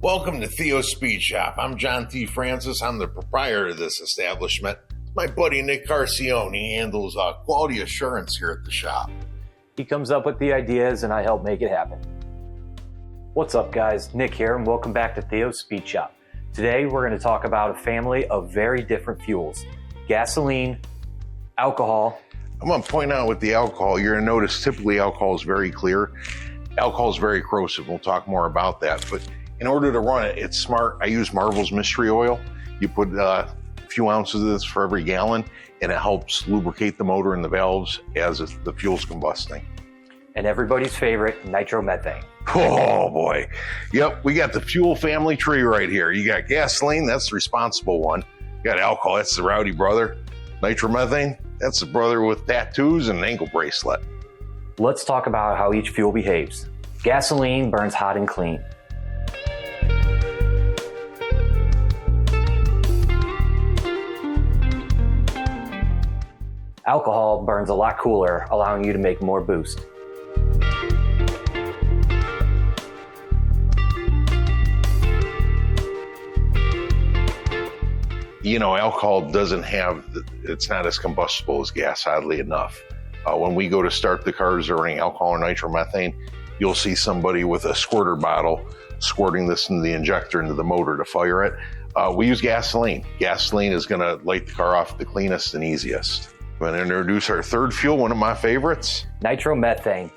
Welcome to Theo's Speed Shop. I'm John T. Francis. I'm the proprietor of this establishment. My buddy Nick Carcione handles quality assurance here at the shop. He comes up with the ideas and I help make it happen. What's up guys, Nick here and welcome back to Theo's Speed Shop. Today we're going to talk about a family of very different fuels. Gasoline, alcohol. I'm going to point out with the alcohol, you're going to notice typically alcohol is very clear. Alcohol is very corrosive. We'll talk more about that. But in order to run it, it's smart. I use Marvel's Mystery Oil. You put a few ounces of this for every gallon, and it helps lubricate the motor and the valves as the fuel's combusting. And everybody's favorite, nitromethane. Oh boy. Yep, we got the fuel family tree right here. You got gasoline, that's the responsible one. You got alcohol, that's the rowdy brother. Nitromethane, that's the brother with tattoos and an ankle bracelet. Let's talk about how each fuel behaves. Gasoline burns hot and clean. Alcohol burns a lot cooler, allowing you to make more boost. You know, alcohol doesn't have, it's not as combustible as gas, oddly enough. When we go to start the cars running alcohol or nitromethane, you'll see somebody with a squirter bottle squirting this into the injector into the motor to fire it. We use gasoline. Gasoline is going to light the car off the cleanest and easiest. I'm going to introduce our third fuel, one of my favorites. Nitromethane.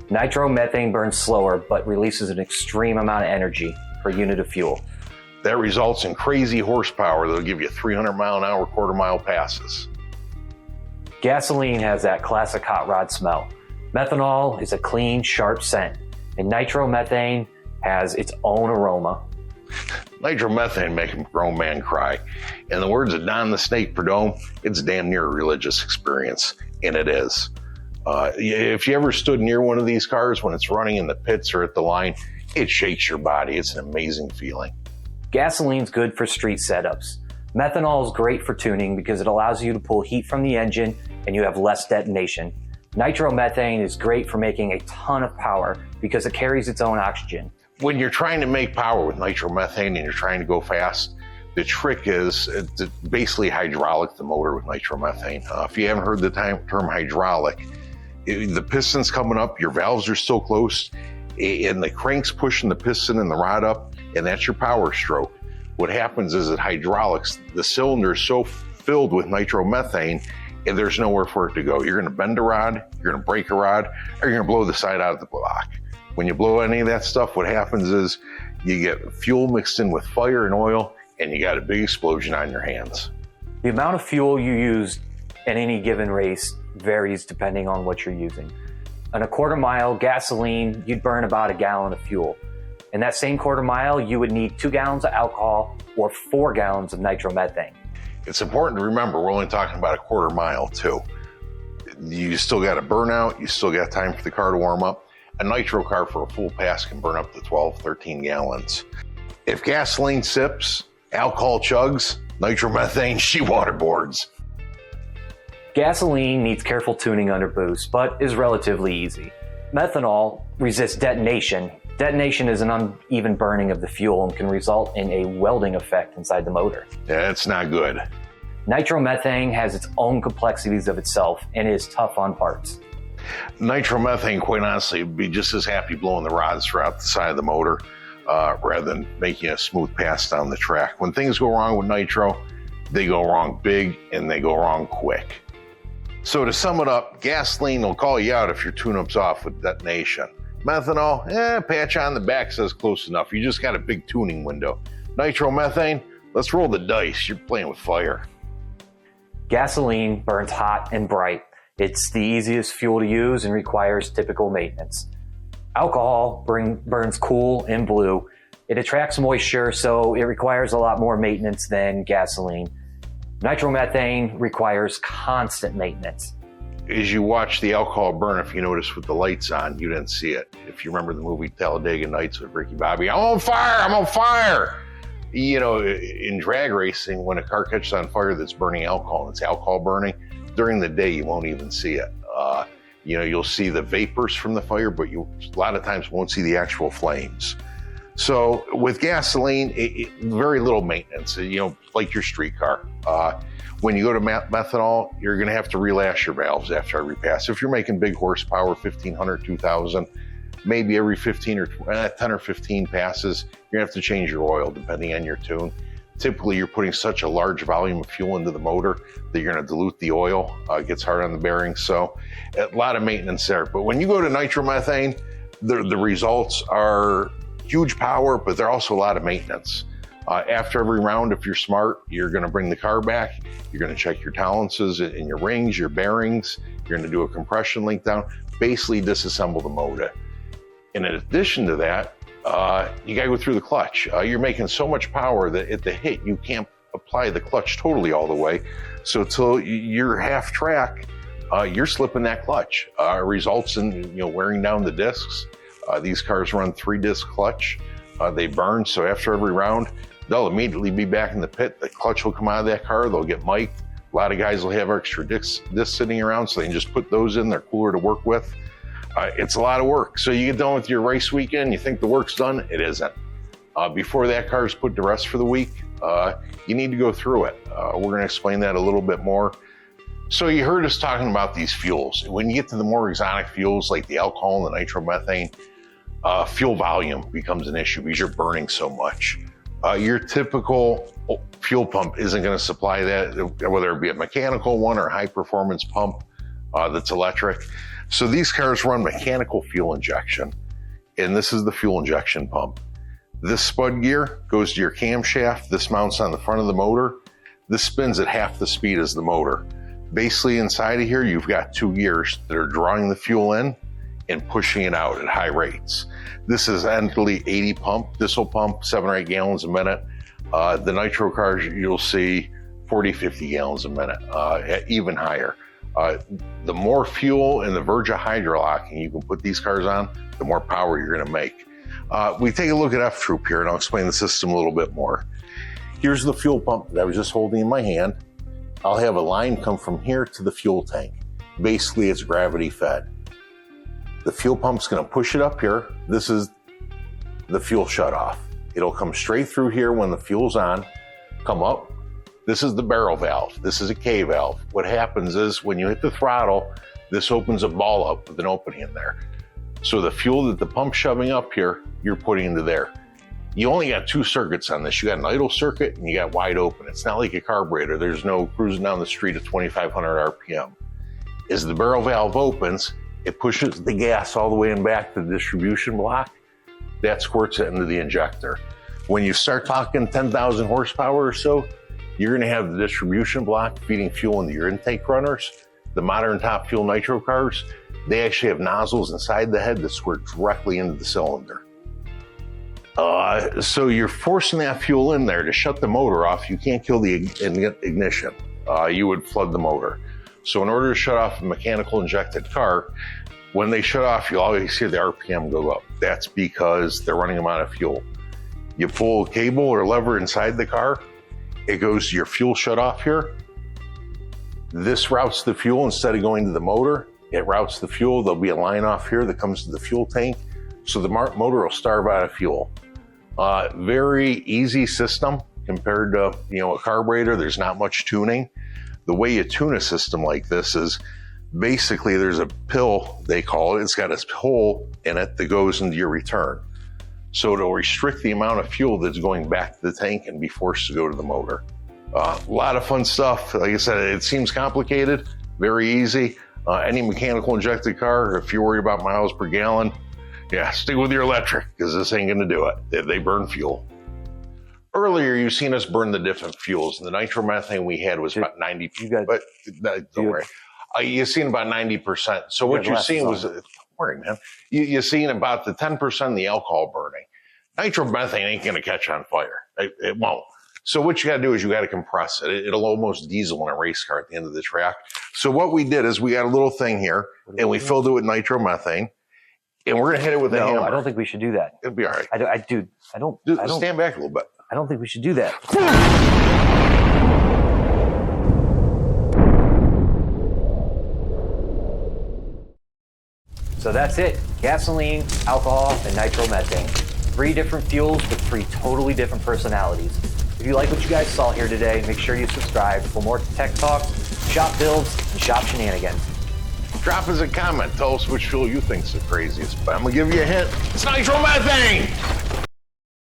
Nitromethane burns slower, but releases an extreme amount of energy per unit of fuel. That results in crazy horsepower that'll give you 300 mile an hour, quarter-mile passes. Gasoline has that classic hot rod smell. Methanol is a clean, sharp scent, and nitromethane has its own aroma. Nitromethane makes a grown man cry. In the words of Don the Snake Perdome, it's damn near a religious experience, and it is. If you ever stood near one of these cars when it's running in the pits or at the line, it shakes your body. It's an amazing feeling. Gasoline's good for street setups. Methanol is great for tuning because it allows you to pull heat from the engine and you have less detonation. Nitromethane is great for making a ton of power because it carries its own oxygen. When you're trying to make power with nitromethane and you're trying to go fast, the trick is to basically hydraulic the motor with nitromethane. If you haven't heard the term hydraulic, the piston's coming up, your valves are so close, and the crank's pushing the piston and the rod up, and that's your power stroke. What happens is it hydraulics, the cylinder is so filled with nitromethane, and there's nowhere for it to go. You're going to bend a rod, you're going to break a rod, or you're going to blow the side out of the block. When you blow any of that stuff, what happens is you get fuel mixed in with fire and oil, and you got a big explosion on your hands. The amount of fuel you use in any given race varies depending on what you're using. On a quarter mile gasoline, you'd burn about a gallon of fuel. In that same quarter mile, you would need 2 gallons of alcohol or 4 gallons of nitromethane. It's important to remember we're only talking about a quarter mile too. You still got a burnout, you still got time for the car to warm up. A nitro car for a full pass can burn up to 12, 13 gallons. If gasoline sips, alcohol chugs, nitromethane, she waterboards. Gasoline needs careful tuning under boost, but is relatively easy. Methanol resists detonation. Detonation is an uneven burning of the fuel and can result in a welding effect inside the motor. Yeah, it's not good. Nitromethane has its own complexities of itself and is tough on parts. Nitromethane, quite honestly, would be just as happy blowing the rods throughout the side of the motor rather than making a smooth pass down the track. When things go wrong with nitro, they go wrong big and they go wrong quick. So to sum it up, gasoline will call you out if your tune-up's off with detonation. Methanol, patch on the back says close enough. You just got a big tuning window. Nitromethane, let's roll the dice. You're playing with fire. Gasoline burns hot and bright. It's the easiest fuel to use and requires typical maintenance. Alcohol burns cool and blue. It attracts moisture, so it requires a lot more maintenance than gasoline. Nitromethane requires constant maintenance. As you watch the alcohol burn, if you notice with the lights on, you didn't see it. If you remember the movie Talladega Nights with Ricky Bobby, I'm on fire, I'm on fire. You know, in drag racing, when a car catches on fire that's burning alcohol, and it's alcohol burning, during the day you won't even see it. You know, you'll see the vapors from the fire, but you a lot of times won't see the actual flames. So with gasoline, very little maintenance, like your street car. When you go to methanol, you're going to have to relash your valves after every pass. If you're making big horsepower, 1,500, 2,000, maybe every 10 or 15 passes, you're going to have to change your oil depending on your tune. Typically, you're putting such a large volume of fuel into the motor that you're going to dilute the oil. It gets hard on the bearings, so a lot of maintenance there. But when you go to nitromethane, the results are huge power, but they're also a lot of maintenance. After every round, if you're smart, you're going to bring the car back. You're going to check your tolerances in your rings, your bearings. You're going to do a compression link down, basically disassemble the motor. And in addition to that, you got to go through the clutch. You're making so much power that at the hit, you can't apply the clutch totally all the way. So till you're half track, you're slipping that clutch. Results in wearing down the discs. These cars run 3-disc clutch. They burn, so after every round, they'll immediately be back in the pit. The clutch will come out of that car. They'll get mic'd. A lot of guys will have extra discs sitting around, so they can just put those in. They're cooler to work with. It's a lot of work. So you get done with your race weekend, you think the work's done, it isn't. Before that car is put to rest for the week, you need to go through it. We're going to explain that a little bit more. So you heard us talking about these fuels. When you get to the more exotic fuels like the alcohol and the nitromethane, fuel volume becomes an issue because you're burning so much. Your typical fuel pump isn't going to supply that, whether it be a mechanical one or a high performance pump that's electric. So these cars run mechanical fuel injection, and this is the fuel injection pump. This spud gear goes to your camshaft. This mounts on the front of the motor. This spins at half the speed as the motor. Basically inside of here, you've got 2 gears that are drawing the fuel in and pushing it out at high rates. This is endlessly 80 pump. This will pump 7 or 8 gallons a minute. The Nitro cars, you'll see 40, 50 gallons a minute, even higher. The more fuel and the verge of hydrolocking you can put these cars on, the more power you're going to make. We take a look at F-Troop here, and I'll explain the system a little bit more. Here's the fuel pump that I was just holding in my hand. I'll have a line come from here to the fuel tank. Basically, it's gravity fed. The fuel pump's going to push it up here. This is the fuel shutoff. It'll come straight through here when the fuel's on, come up. This is the barrel valve. This is a K valve. What happens is when you hit the throttle, this opens a ball up with an opening in there. So the fuel that the pump's shoving up here, you're putting into there. You only got 2 circuits on this. You got an idle circuit and you got wide open. It's not like a carburetor. There's no cruising down the street at 2,500 RPM. As the barrel valve opens, it pushes the gas all the way in back to the distribution block. That squirts it into the injector. When you start talking 10,000 horsepower or so, you're going to have the distribution block feeding fuel into your intake runners. The modern top fuel nitro cars, they actually have nozzles inside the head that squirt directly into the cylinder. So you're forcing that fuel in there. To shut the motor off, you can't kill the ignition. You would flood the motor. So in order to shut off a mechanical injected car, when they shut off, you'll always hear the RPM go up. That's because they're running them out of fuel. You pull a cable or lever inside the car, it goes to your fuel shut off here. This routes the fuel instead of going to the motor. It routes the fuel. There'll be a line off here that comes to the fuel tank. So the motor will starve out of fuel. Very easy system compared to a carburetor. There's not much tuning. The way you tune a system like this is basically there's a pill, they call it. It's got a hole in it that goes into your return. So it'll restrict the amount of fuel that's going back to the tank and be forced to go to the motor. A lot of fun stuff. Like I said, it seems complicated, very easy. Any mechanical injected car, if you're worried about miles per gallon, yeah, stick with your electric because this ain't going to do it. They burn fuel. Earlier, you've seen us burn the different fuels. The nitromethane we had was about 90. But don't worry. You've seen about 90%. So what you're seeing was, don't worry, man. You're seeing about the 10% of the alcohol burning. Nitromethane ain't going to catch on fire. It won't. So what you got to do is you got to compress it. It'll almost diesel in a race car at the end of the track. So what we did is we got a little thing here and we filled it with nitromethane. And we're going to hit it with a hammer. I don't think we should do that. It'll be all right. I don't. Stand back a little bit. I don't think we should do that. So that's it. Gasoline, alcohol, and nitromethane. 3 different fuels with 3 totally different personalities. If you like what you guys saw here today, make sure you subscribe for more tech talks, shop builds, and shop shenanigans. Drop us a comment. Tell us which fuel you think's the craziest. But I'm going to give you a hint. It's nitromethane!